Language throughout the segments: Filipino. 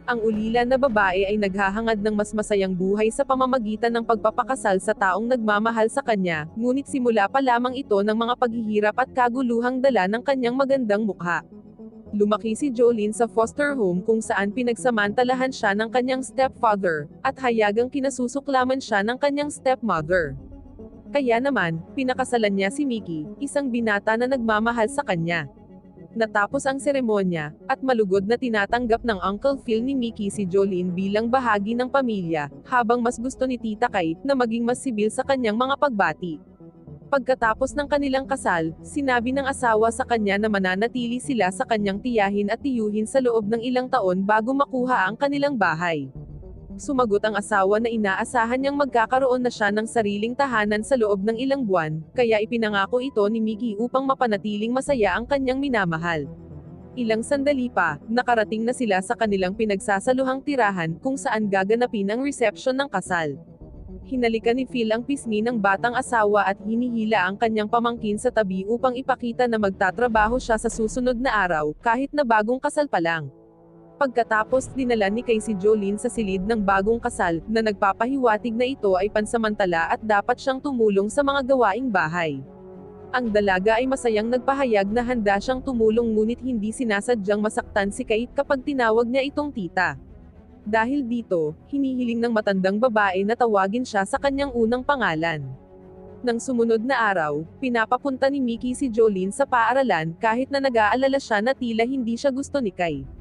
Ang ulila na babae ay naghahangad ng mas masayang buhay sa pamamagitan ng pagpapakasal sa taong nagmamahal sa kanya, ngunit simula pa lamang ito ng mga paghihirap at kaguluhang dala ng kanyang magandang mukha. Lumaki si Jolene sa foster home kung saan pinagsamantalahan siya ng kanyang stepfather, at hayagang kinasusuklaman siya ng kanyang stepmother. Kaya naman, pinakasalan niya si Mickey, isang binata na nagmamahal sa kanya. Natapos ang seremonya, at malugod na tinatanggap ng Uncle Phil ni Mickey si Jolene bilang bahagi ng pamilya, habang mas gusto ni Tita Kay na maging mas sibil sa kanyang mga pagbati. Pagkatapos ng kanilang kasal, sinabi ng asawa sa kanya na mananatili sila sa kanyang tiyahin at tiyuhin sa loob ng ilang taon bago makuha ang kanilang bahay. Sumagot ang asawa na inaasahan niyang magkakaroon na siya ng sariling tahanan sa loob ng ilang buwan, kaya ipinangako ito ni Mickey upang mapanatiling masaya ang kanyang minamahal. Ilang sandali pa, nakarating na sila sa kanilang pinagsasaluhang tirahan kung saan gaganapin ang reception ng kasal. Hinalikan ni Phil ang pisngi ng batang asawa at hinihila ang kanyang pamangkin sa tabi upang ipakita na magtatrabaho siya sa susunod na araw, kahit na bagong kasal pa lang. Pagkatapos dinala ni Kay si Jolene sa silid ng bagong kasal, na nagpapahiwatig na ito ay pansamantala at dapat siyang tumulong sa mga gawaing bahay. Ang dalaga ay masayang nagpahayag na handa siyang tumulong ngunit hindi sinasadyang masaktan si Kay kapag tinawag niya itong tita. Dahil dito, hinihiling ng matandang babae na tawagin siya sa kanyang unang pangalan. Nang sumunod na araw, pinapapunta ni Mickey si Jolene sa paaralan kahit na nag-aalala siya na tila hindi siya gusto ni Kay.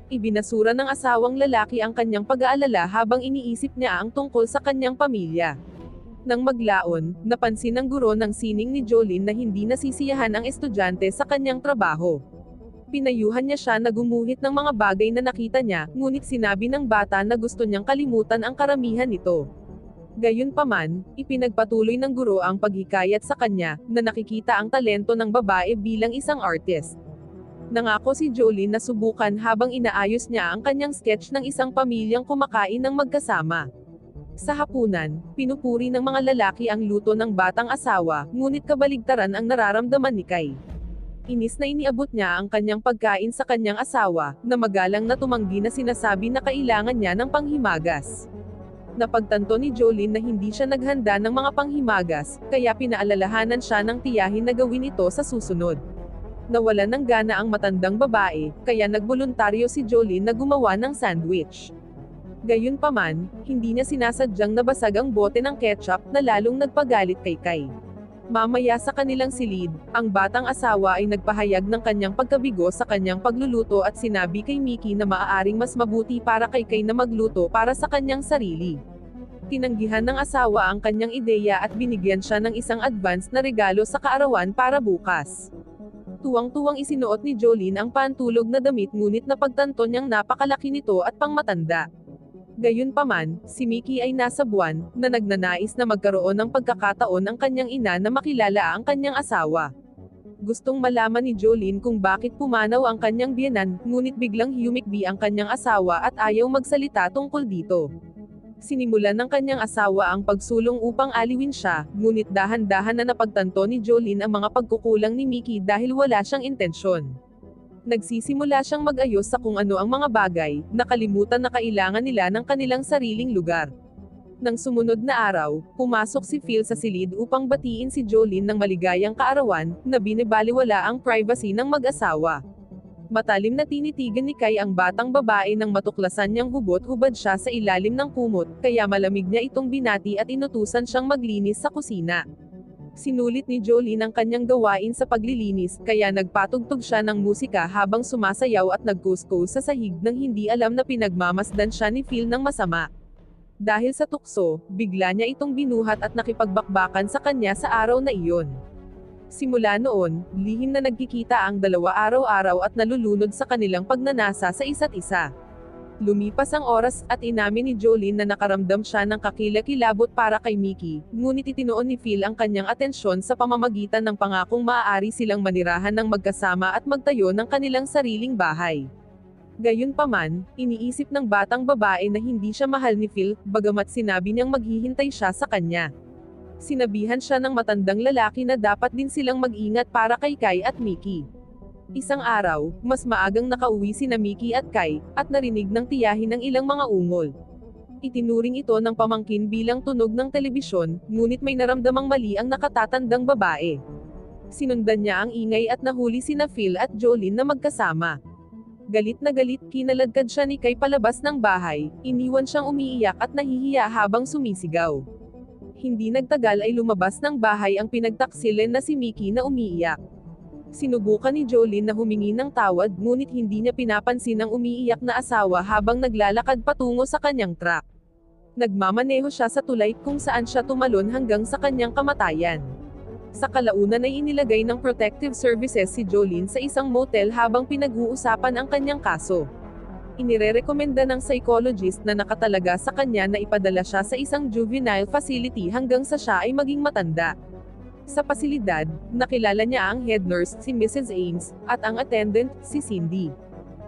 Ibinasura ng asawang lalaki ang kanyang pag-aalala habang iniisip niya ang tungkol sa kanyang pamilya. Nang maglaon, napansin ng guro ng sining ni Jolene na hindi nasisiyahan ang estudyante sa kanyang trabaho. Pinayuhan niya siya na gumuhit ng mga bagay na nakita niya, ngunit sinabi ng bata na gusto niyang kalimutan ang karamihan nito. Gayunpaman, ipinagpatuloy ng guro ang paghikayat sa kanya, na nakikita ang talento ng babae bilang isang artist. Nangako si Jolene na subukan habang inaayos niya ang kanyang sketch ng isang pamilyang kumakain ng magkasama. Sa hapunan, pinupuri ng mga lalaki ang luto ng batang asawa, ngunit kabaligtaran ang nararamdaman ni Kay. Inis na iniabot niya ang kanyang pagkain sa kanyang asawa, na magalang na tumanggi na sinasabi na kailangan niya ng panghimagas. Napagtanto ni Jolene na hindi siya naghanda ng mga panghimagas, kaya pinaalalahanan siya ng tiyahin na gawin ito sa susunod. Nawalan ng gana ang matandang babae, kaya nagboluntaryo si Jolene na gumawa ng sandwich. Gayunpaman, hindi niya sinasadyang nabasag ang bote ng ketchup na lalong nagpagalit kay Kay. Mamaya sa kanilang silid, ang batang asawa ay nagpahayag ng kanyang pagkabigo sa kanyang pagluluto at sinabi kay Mickey na maaaring mas mabuti para kay Kay na magluto para sa kanyang sarili. Tinanggihan ng asawa ang kanyang ideya at binigyan siya ng isang advance na regalo sa kaarawan para bukas. Tuwang-tuwang isinuot ni Jolene ang pantulog na damit ngunit napagtanto niyang napakalaki nito at pangmatanda. Gayunpaman, si Mickey ay nasa buwan, na nagnanais na magkaroon ng pagkakataon ang kanyang ina na makilala ang kanyang asawa. Gustong malaman ni Jolene kung bakit pumanaw ang kanyang biyenan, ngunit biglang humikbi ang kanyang asawa at ayaw magsalita tungkol dito. Sinimulan ng kanyang asawa ang pagsulong upang aliwin siya, ngunit dahan-dahan na napagtanto ni Jolene ang mga pagkukulang ni Mickey dahil wala siyang intensyon. Nagsisimula siyang mag-ayos sa kung ano ang mga bagay, nakalimutan na kailangan nila ng kanilang sariling lugar. Nang sumunod na araw, pumasok si Phil sa silid upang batiin si Jolene ng maligayang kaarawan, na binibaliwala ang privacy ng mag-asawa. Matalim na tinitigan ni Kay ang batang babae nang matuklasan niyang hubot-hubad siya sa ilalim ng kumot, kaya malamig niya itong binati at inutusan siyang maglinis sa kusina. Sinulit ni Jolene ang kanyang gawain sa paglilinis, kaya nagpatugtog siya ng musika habang sumasayaw at nagkuskus sa sahig nang hindi alam na pinagmamasdan siya ni Phil ng masama. Dahil sa tukso, bigla niya itong binuhat at nakipagbakbakan sa kanya sa araw na iyon. Simula noon, lihim na nagkikita ang dalawa araw-araw at nalulunod sa kanilang pagnanasa sa isa't isa. Lumipas ang oras at inamin ni Jolene na nakaramdam siya ng kakilakilabot para kay Mickey, ngunit itinoon ni Phil ang kanyang atensyon sa pamamagitan ng pangakong maaari silang manirahan ng magkasama at magtayo ng kanilang sariling bahay. Gayunpaman, iniisip ng batang babae na hindi siya mahal ni Phil, bagamat sinabi niyang maghihintay siya sa kanya. Sinabihan siya ng matandang lalaki na dapat din silang mag-ingat para kay Kay at Mickey. Isang araw, mas maagang nakauwi sina Mickey at Kai, at narinig ng tiyahin ng ilang mga ungol. Itinuring ito ng pamangkin bilang tunog ng telebisyon, ngunit may naramdamang mali ang nakatatandang babae. Sinundan niya ang ingay at nahuli sina Phil at Jolene na magkasama. Galit na galit, kinaladkad siya ni Kai palabas ng bahay, iniwan siyang umiiyak at nahihiya habang sumisigaw. Hindi nagtagal ay lumabas ng bahay ang pinagtaksilen na si Mickey na umiiyak. Sinubukan ni Jolene na humingi ng tawad, ngunit hindi niya pinapansin ang umiiyak na asawa habang naglalakad patungo sa kanyang truck. Nagmamaneho siya sa tulay kung saan siya tumalon hanggang sa kanyang kamatayan. Sa kalaunan ay inilagay ng Protective Services si Jolene sa isang motel habang pinag-uusapan ang kanyang kaso. Inirerekomenda ng psychologist na nakatalaga sa kanya na ipadala siya sa isang juvenile facility hanggang sa siya ay maging matanda. Sa pasilidad, nakilala niya ang head nurse, si Mrs. Ames, at ang attendant, si Cindy.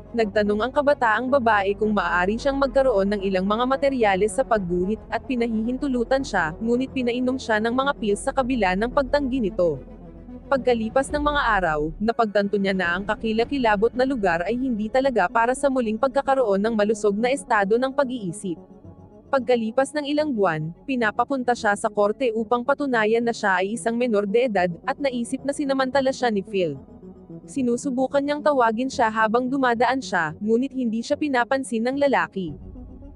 Nagtanong ang kabataang babae kung maaari siyang magkaroon ng ilang mga materyales sa pagguhit, at pinahihintulutan siya, ngunit pinainom siya ng mga pills sa kabila ng pagtanggi nito. Pagkalipas ng mga araw, napagtanto niya na ang kakilakilabot na lugar ay hindi talaga para sa muling pagkakaroon ng malusog na estado ng pag-iisip. Pagkalipas ng ilang buwan, pinapapunta siya sa korte upang patunayan na siya ay isang menor de edad, at naisip na sinamantala siya ni Phil. Sinusubukan niyang tawagin siya habang dumadaan siya, ngunit hindi siya pinapansin ng lalaki.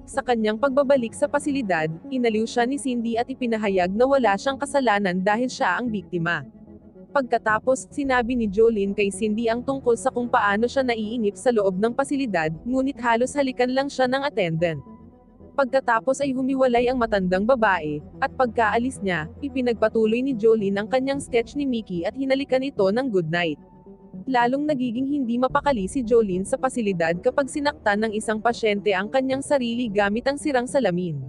Sa kanyang pagbabalik sa pasilidad, inaliw siya ni Cindy at ipinahayag na wala siyang kasalanan dahil siya ang biktima. Pagkatapos, sinabi ni Jolene kay Cindy ang tungkol sa kung paano siya naiinip sa loob ng pasilidad, ngunit halos halikan lang siya ng attendant. Pagkatapos ay humiwalay ang matandang babae, at pagkaalis niya, ipinagpatuloy ni Jolene ang kanyang sketch ni Mickey at hinalikan ito ng goodnight. Lalong nagiging hindi mapakali si Jolene sa pasilidad kapag sinaktan ng isang pasyente ang kanyang sarili gamit ang sirang salamin.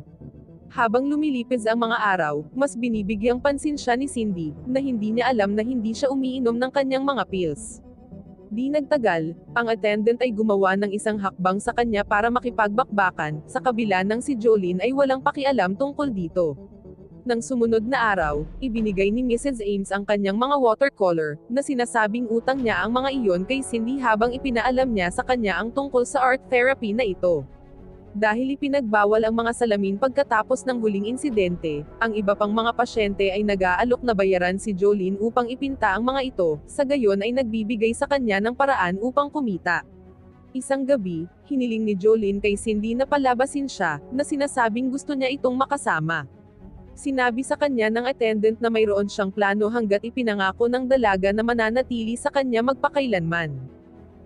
Habang lumilipis ang mga araw, mas binibigyang pansin siya ni Cindy, na hindi niya alam na hindi siya umiinom ng kanyang mga pills. Di nagtagal, ang attendant ay gumawa ng isang hakbang sa kanya para makipagbakbakan, sa kabila ng si Jolene ay walang pakialam tungkol dito. Nang sumunod na araw, ibinigay ni Mrs. Ames ang kanyang mga watercolor, na sinasabing utang niya ang mga iyon kay Cindy habang ipinaalam niya sa kanya ang tungkol sa art therapy na ito. Dahil ipinagbawal ang mga salamin pagkatapos ng huling insidente, ang iba pang mga pasyente ay nag-aalok na bayaran si Jolene upang ipinta ang mga ito, sa gayon ay nagbibigay sa kanya ng paraan upang kumita. Isang gabi, hiniling ni Jolene kay Cindy na palabasin siya, na sinasabing gusto niya itong makasama. Sinabi sa kanya ng attendant na mayroon siyang plano hanggat ipinangako ng dalaga na mananatili sa kanya magpakailanman.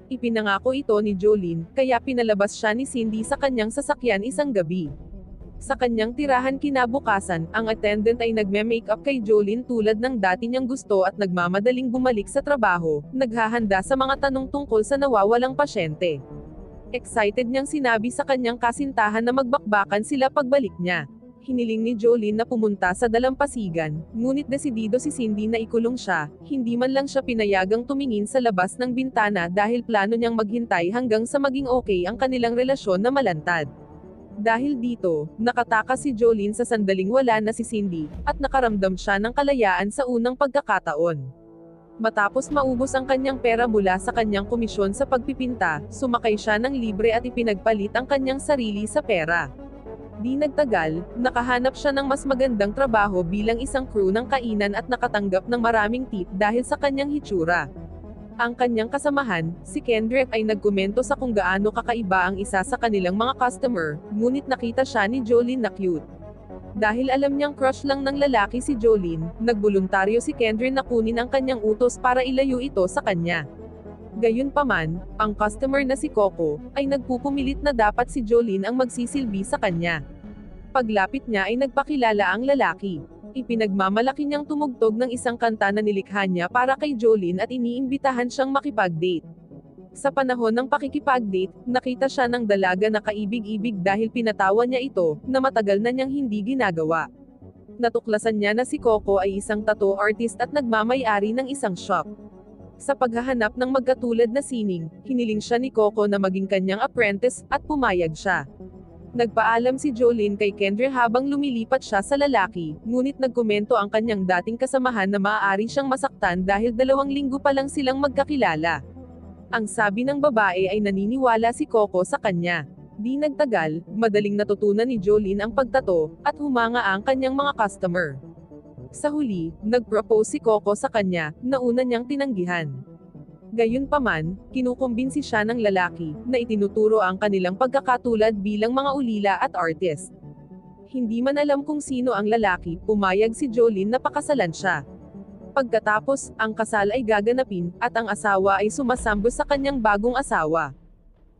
Ipinangako ito ni Jolene, kaya pinalabas siya ni Cindy sa kanyang sasakyan isang gabi. Sa kanyang tirahan kinabukasan, ang attendant ay nagme-makeup kay Jolene tulad ng dati niyang gusto at nagmamadaling bumalik sa trabaho, naghahanda sa mga tanong tungkol sa nawawalang pasyente. Excited niyang sinabi sa kanyang kasintahan na magbakbakan sila pagbalik niya. Hiniling ni Jolene na pumunta sa dalampasigan, ngunit desidido si Cindy na ikulong siya, hindi man lang siya pinayagang tumingin sa labas ng bintana dahil plano niyang maghintay hanggang sa maging okay ang kanilang relasyon na malantad. Dahil dito, nakatakas si Jolene sa sandaling wala na si Cindy, at nakaramdam siya ng kalayaan sa unang pagkakataon. Matapos maubos ang kanyang pera mula sa kanyang komisyon sa pagpipinta, sumakay siya ng libre at ipinagpalit ang kanyang sarili sa pera. Di nagtagal, nakahanap siya ng mas magandang trabaho bilang isang crew ng kainan at nakatanggap ng maraming tip dahil sa kanyang hitsura. Ang kanyang kasamahan, si Kendrick ay nagkomento sa kung gaano kakaiba ang isa sa kanilang mga customer, ngunit nakita siya ni Jolene na cute. Dahil alam niyang crush lang ng lalaki si Jolene, nagboluntaryo si Kendrick na kunin ang kanyang utos para ilayo ito sa kanya. Gayunpaman, ang customer na si Coco, ay nagpupumilit na dapat si Jolene ang magsisilbi sa kanya. Paglapit niya ay nagpakilala ang lalaki. Ipinagmamalaki niyang tumugtog ng isang kanta na nilikha niya para kay Jolene at iniimbitahan siyang makipag-date. Sa panahon ng pakikipag-date, nakita siya ng dalaga na kaibig-ibig dahil pinatawa niya ito, na matagal na niyang hindi ginagawa. Natuklasan niya na si Coco ay isang tattoo artist at nagmamay-ari ng isang shop. Sa paghahanap ng magkatulad na sining, hiniling siya ni Coco na maging kanyang apprentice, at pumayag siya. Nagpaalam si Jolene kay Kendrick habang lumilipat siya sa lalaki, ngunit nagkomento ang kanyang dating kasamahan na maaari siyang masaktan dahil 2 linggo pa lang silang magkakilala. Ang sabi ng babae ay naniniwala si Coco sa kanya. Di nagtagal, madaling natutunan ni Jolene ang pagtato, at humanga ang kanyang mga customer. Sa huli, nag-propose si Coco sa kanya, na una niyang tinanggihan. Gayunpaman, kinukumbinsi siya ng lalaki, na itinuturo ang kanilang pagkakatulad bilang mga ulila at artist. Hindi man alam kung sino ang lalaki, pumayag si Jolene na pakasalan siya. Pagkatapos, ang kasal ay gaganapin, at ang asawa ay sumasambo sa kanyang bagong asawa.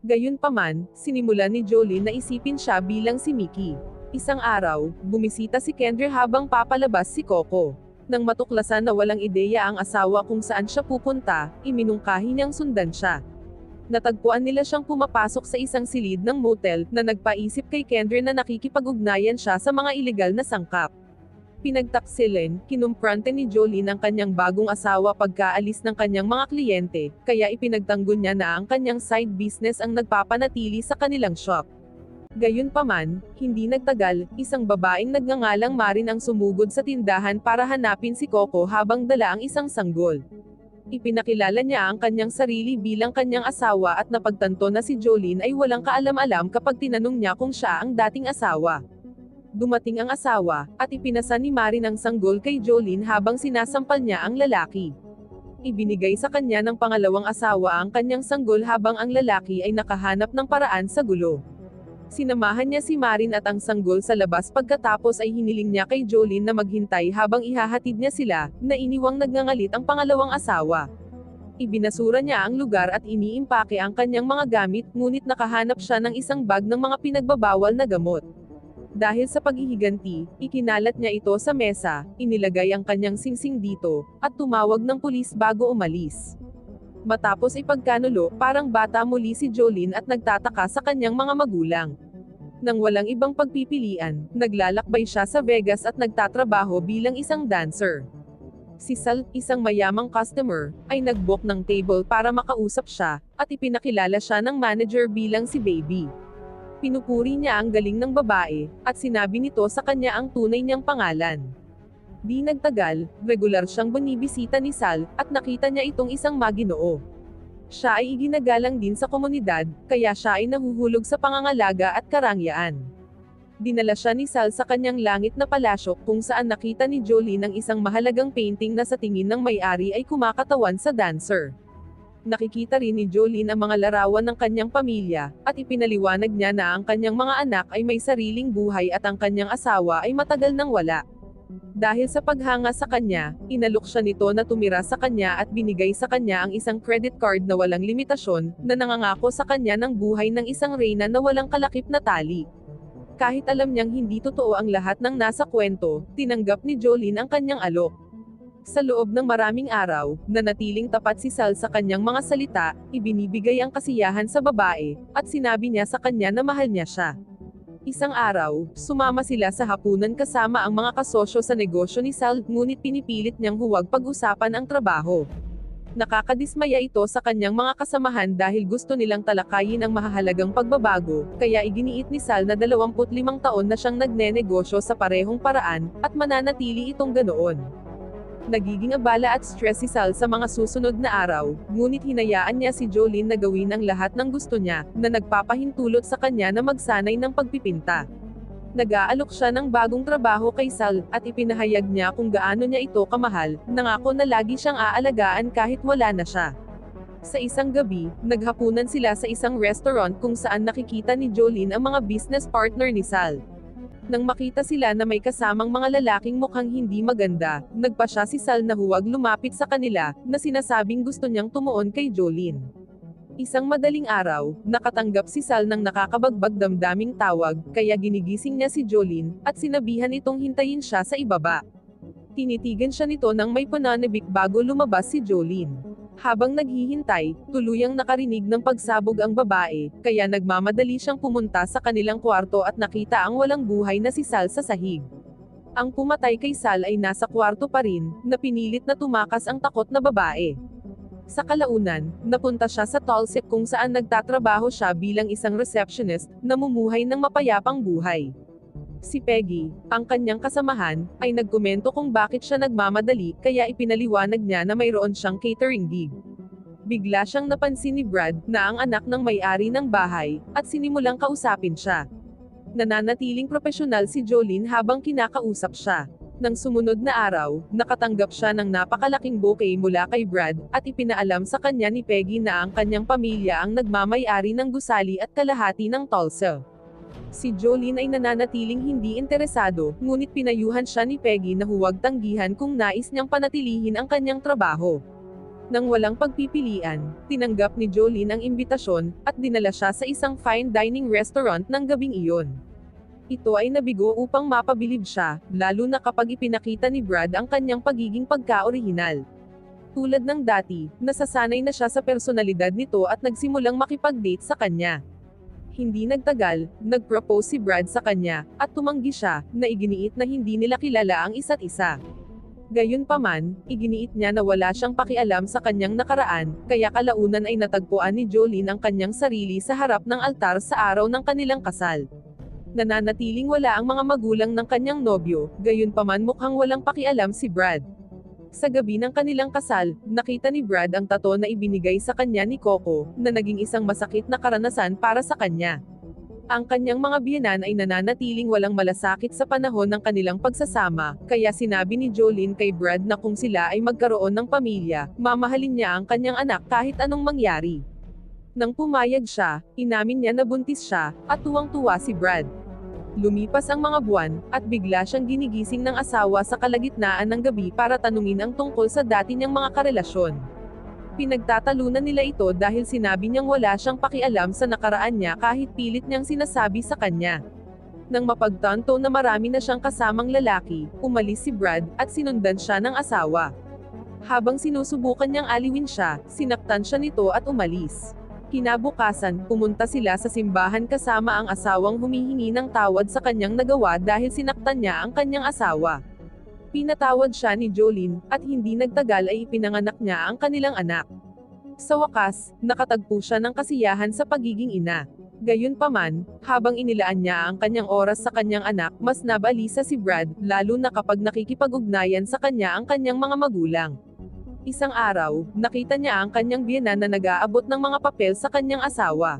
Gayunpaman, sinimulan ni Jolene na isipin siya bilang si Mickey. Isang araw, bumisita si Kendra habang papalabas si Coco. Nang matuklasan na walang ideya ang asawa kung saan siya pupunta, iminungkahi niyang sundan siya. Natagpuan nila siyang pumapasok sa isang silid ng motel, na nagpaisip kay Kendra na nakikipag-ugnayan siya sa mga ilegal na sangkap. Pinagtaksilin, kinumprante ni Jolene ang kanyang bagong asawa pagkaalis ng kanyang mga kliyente, kaya ipinagtanggol niya na ang kanyang side business ang nagpapanatili sa kanilang shop. Gayunpaman, hindi nagtagal, isang babaeng nagngangalang Marin ang sumugod sa tindahan para hanapin si Coco habang dala ang isang sanggol. Ipinakilala niya ang kanyang sarili bilang kanyang asawa at napagtanto na si Jolene ay walang kaalam-alam kapag tinanong niya kung siya ang dating asawa. Dumating ang asawa, at ipinasa ni Marin ang sanggol kay Jolene habang sinasampal niya ang lalaki. Ibinigay sa kanya ng pangalawang asawa ang kanyang sanggol habang ang lalaki ay nakahanap ng paraan sa gulo. Sinamahan niya si Marin at ang sanggol sa labas pagkatapos ay hiniling niya kay Jolene na maghintay habang ihahatid niya sila, na iniwang nagngangalit ang pangalawang asawa. Ibinasura niya ang lugar at iniimpake ang kanyang mga gamit, ngunit nakahanap siya ng isang bag ng mga pinagbabawal na gamot. Dahil sa paghihiganti, ikinalat niya ito sa mesa, inilagay ang kanyang singsing dito, at tumawag ng pulis bago umalis. Matapos ipagkanulo, parang bata muli si Jolene at nagtataka sa kanyang mga magulang. Nang walang ibang pagpipilian, naglalakbay siya sa Vegas at nagtatrabaho bilang isang dancer. Si Sal, isang mayamang customer, ay nag-book ng table para makausap siya, at ipinakilala siya ng manager bilang si Baby. Pinupuri niya ang galing ng babae, at sinabi nito sa kanya ang tunay niyang pangalan. Di nagtagal, regular siyang binibisita ni Sal, at nakita niya itong isang maginoo. Siya ay iginagalang din sa komunidad, kaya siya ay nahuhulog sa pangangalaga at karangyaan. Dinala siya ni Sal sa kanyang langit na palasyo kung saan nakita ni Jolene ang isang mahalagang painting na sa tingin ng may-ari ay kumakatawan sa dancer. Nakikita rin ni Jolene ang mga larawan ng kanyang pamilya, at ipinaliwanag niya na ang kanyang mga anak ay may sariling buhay at ang kanyang asawa ay matagal nang wala. Dahil sa paghanga sa kanya, inalok siya nito na tumira sa kanya at binigay sa kanya ang isang credit card na walang limitasyon, na nangangako sa kanya ng buhay ng isang reyna na walang kalakip na tali. Kahit alam niyang hindi totoo ang lahat ng nasa kwento, tinanggap ni Jolene ang kanyang alok. Sa loob ng maraming araw, nanatiling tapat si Sal sa kanyang mga salita, ibinibigay ang kasiyahan sa babae, at sinabi niya sa kanya na mahal niya siya. Isang araw, sumama sila sa hapunan kasama ang mga kasosyo sa negosyo ni Sal, ngunit pinipilit niyang huwag pag-usapan ang trabaho. Nakakadismaya ito sa kanyang mga kasamahan dahil gusto nilang talakayin ang mahahalagang pagbabago, kaya iginiit ni Sal na 25 taon na siyang nagnenegosyo sa parehong paraan, at mananatili itong ganoon. Nagiging abala at stress si Sal sa mga susunod na araw, ngunit hinayaan niya si Jolene na gawin ang lahat ng gusto niya, na nagpapahintulot sa kanya na magsanay ng pagpipinta. Nag-aalok siya ng bagong trabaho kay Sal, at ipinahayag niya kung gaano niya ito kamahal, nangako na lagi siyang aalagaan kahit wala na siya. Sa isang gabi, naghapunan sila sa isang restaurant kung saan nakikita ni Jolene ang mga business partner ni Sal. Nang makita sila na may kasamang mga lalaking mukhang hindi maganda, nagpasya si Sal na huwag lumapit sa kanila, na sinasabing gusto niyang tumuon kay Jolene. Isang madaling araw, nakatanggap si Sal ng nakakabagbag damdaming tawag, kaya ginigising niya si Jolene, at sinabihan itong hintayin siya sa ibaba. Tinitigan siya nito ng may pananabik bago lumabas si Jolene. Habang naghihintay, tuluyang nakarinig ng pagsabog ang babae, kaya nagmamadali siyang pumunta sa kanilang kwarto at nakita ang walang buhay na si Sal sa sahig. Ang pumatay kay Sal ay nasa kwarto pa rin, na pinilit na tumakas ang takot na babae. Sa kalaunan, napunta siya sa Tulsek kung saan nagtatrabaho siya bilang isang receptionist, namumuhay ng mapayapang buhay. Si Peggy, ang kanyang kasamahan, ay nagkomento kung bakit siya nagmamadali, kaya ipinaliwanag niya na mayroon siyang catering gig. Bigla siyang napansin ni Brad na ang anak ng may-ari ng bahay, at sinimulang kausapin siya. Nananatiling profesional si Jolene habang kinakausap siya. Nang sumunod na araw, nakatanggap siya ng napakalaking bouquet mula kay Brad, at ipinaalam sa kanya ni Peggy na ang kanyang pamilya ang nagmamay-ari ng gusali at kalahati ng Tulsa. Si Jolene ay nananatiling hindi interesado, ngunit pinayuhan siya ni Peggy na huwag tanggihan kung nais niyang panatilihin ang kanyang trabaho. Nang walang pagpipilian, tinanggap ni Jolene ang imbitasyon, at dinala siya sa isang fine dining restaurant ng gabing iyon. Ito ay nabigo upang mapabilib siya, lalo na kapag ipinakita ni Brad ang kanyang pagiging pagka-orihinal. Tulad ng dati, nasasanay na siya sa personalidad nito at nagsimulang makipag-date sa kanya. Hindi nagtagal, nag-propose si Brad sa kanya, at tumanggi siya, na iginiit na hindi nila kilala ang isa't isa. Gayunpaman, iginiit niya na wala siyang pakialam sa kanyang nakaraan, kaya kalaunan ay natagpuan ni Jolene ang kanyang sarili sa harap ng altar sa araw ng kanilang kasal. Nananatiling wala ang mga magulang ng kanyang nobyo, gayunpaman mukhang walang pakialam si Brad. Sa gabi ng kanilang kasal, nakita ni Brad ang tato na ibinigay sa kanya ni Coco, na naging isang masakit na karanasan para sa kanya. Ang kanyang mga biyenan ay nananatiling walang malasakit sa panahon ng kanilang pagsasama, kaya sinabi ni Jolene kay Brad na kung sila ay magkaroon ng pamilya, mamahalin niya ang kanyang anak kahit anong mangyari. Nang pumayag siya, inamin niya na buntis siya, at tuwang-tuwa si Brad. Lumipas ang mga buwan, at bigla siyang ginigising ng asawa sa kalagitnaan ng gabi para tanungin ang tungkol sa dati niyang mga karelasyon. Pinagtatalunan nila ito dahil sinabi niyang wala siyang pakialam sa nakaraan niya kahit pilit niyang sinasabi sa kanya. Nang mapagtanto na marami na siyang kasamang lalaki, umalis si Brad, at sinundan siya ng asawa. Habang sinusubukan niyang aliwin siya, sinaktan siya nito at umalis. Kinabukasan, pumunta sila sa simbahan kasama ang asawang humihingi ng tawad sa kanyang nagawa dahil sinaktan niya ang kanyang asawa. Pinatawad siya ni Jolene, at hindi nagtagal ay ipinanganak niya ang kanilang anak. Sa wakas, nakatagpo siya ng kasiyahan sa pagiging ina. Gayunpaman, habang inilaan niya ang kanyang oras sa kanyang anak, mas nabalisa si Brad, lalo na kapag nakikipag-ugnayan sa kanya ang kanyang mga magulang. Isang araw, nakita niya ang kanyang biyenan na nag-aabot ng mga papel sa kanyang asawa.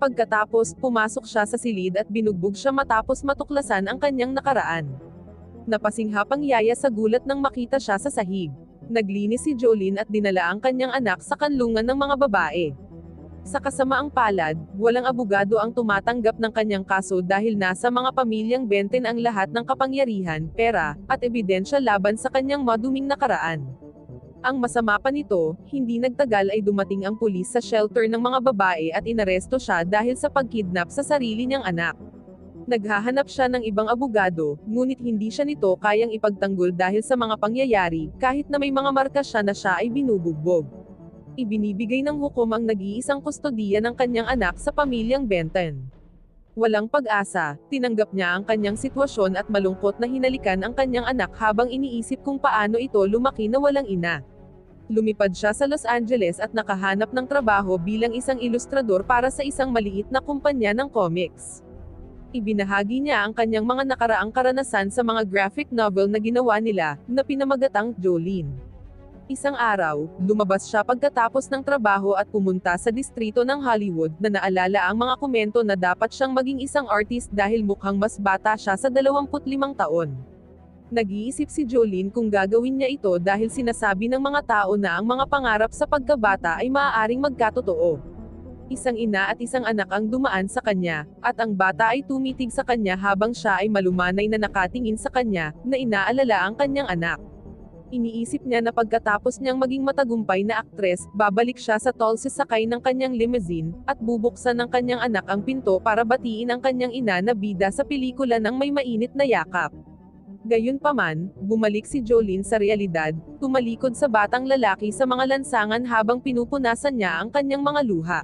Pagkatapos, pumasok siya sa silid at binugbog siya matapos matuklasan ang kanyang nakaraan. Napasinghap ang yaya sa gulat nang makita siya sa sahig. Naglinis si Jolene at dinala ang kanyang anak sa kanlungan ng mga babae. Sa kasamaang palad, walang abogado ang tumatanggap ng kanyang kaso dahil nasa mga pamilyang Benton ang lahat ng kapangyarihan, pera, at ebidensya laban sa kanyang maduming nakaraan. Ang masama pa nito, hindi nagtagal ay dumating ang pulis sa shelter ng mga babae at inaresto siya dahil sa pagkidnap sa sarili niyang anak. Naghahanap siya ng ibang abogado, ngunit hindi siya nito kayang ipagtanggol dahil sa mga pangyayari, kahit na may mga marka siya na siya ay binubugbog. Ibinibigay ng hukom ang nag-iisang kustodiya ng kanyang anak sa pamilyang Benton. Walang pag-asa, tinanggap niya ang kanyang sitwasyon at malungkot na hinalikan ang kanyang anak habang iniisip kung paano ito lumaki na walang ina. Lumipad siya sa Los Angeles at nakahanap ng trabaho bilang isang ilustrador para sa isang maliit na kumpanya ng comics. Ibinahagi niya ang kanyang mga nakaraang karanasan sa mga graphic novel na ginawa nila, na pinamagatang Jolene. Isang araw, lumabas siya pagkatapos ng trabaho at pumunta sa distrito ng Hollywood na naalala ang mga komento na dapat siyang maging isang artist dahil mukhang mas bata siya sa 25 taon. Nag-iisip si Jolene kung gagawin niya ito dahil sinasabi ng mga tao na ang mga pangarap sa pagkabata ay maaaring magkatotoo. Isang ina at isang anak ang dumaan sa kanya, at ang bata ay tumitig sa kanya habang siya ay malumanay na nakatingin sa kanya, na inaalala ang kanyang anak. Iniisip niya na pagkatapos niyang maging matagumpay na aktres, babalik siya sa Tulsa sakay ng kanyang limousine, at bubuksan ng kanyang anak ang pinto para batiin ang kanyang ina na bida sa pelikula ng may mainit na yakap. Gayunpaman, bumalik si Jolene sa realidad, tumalikod sa batang lalaki sa mga lansangan habang pinupunasan niya ang kanyang mga luha.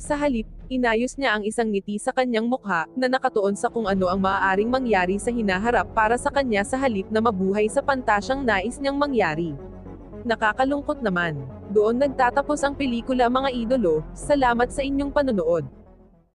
Sa halip, inayos niya ang isang ngiti sa kanyang mukha, na nakatuon sa kung ano ang maaaring mangyari sa hinaharap para sa kanya sa halip na mabuhay sa pantasyang nais niyang mangyari. Nakakalungkot naman. Doon nagtatapos ang pelikula mga idolo, salamat sa inyong panonood.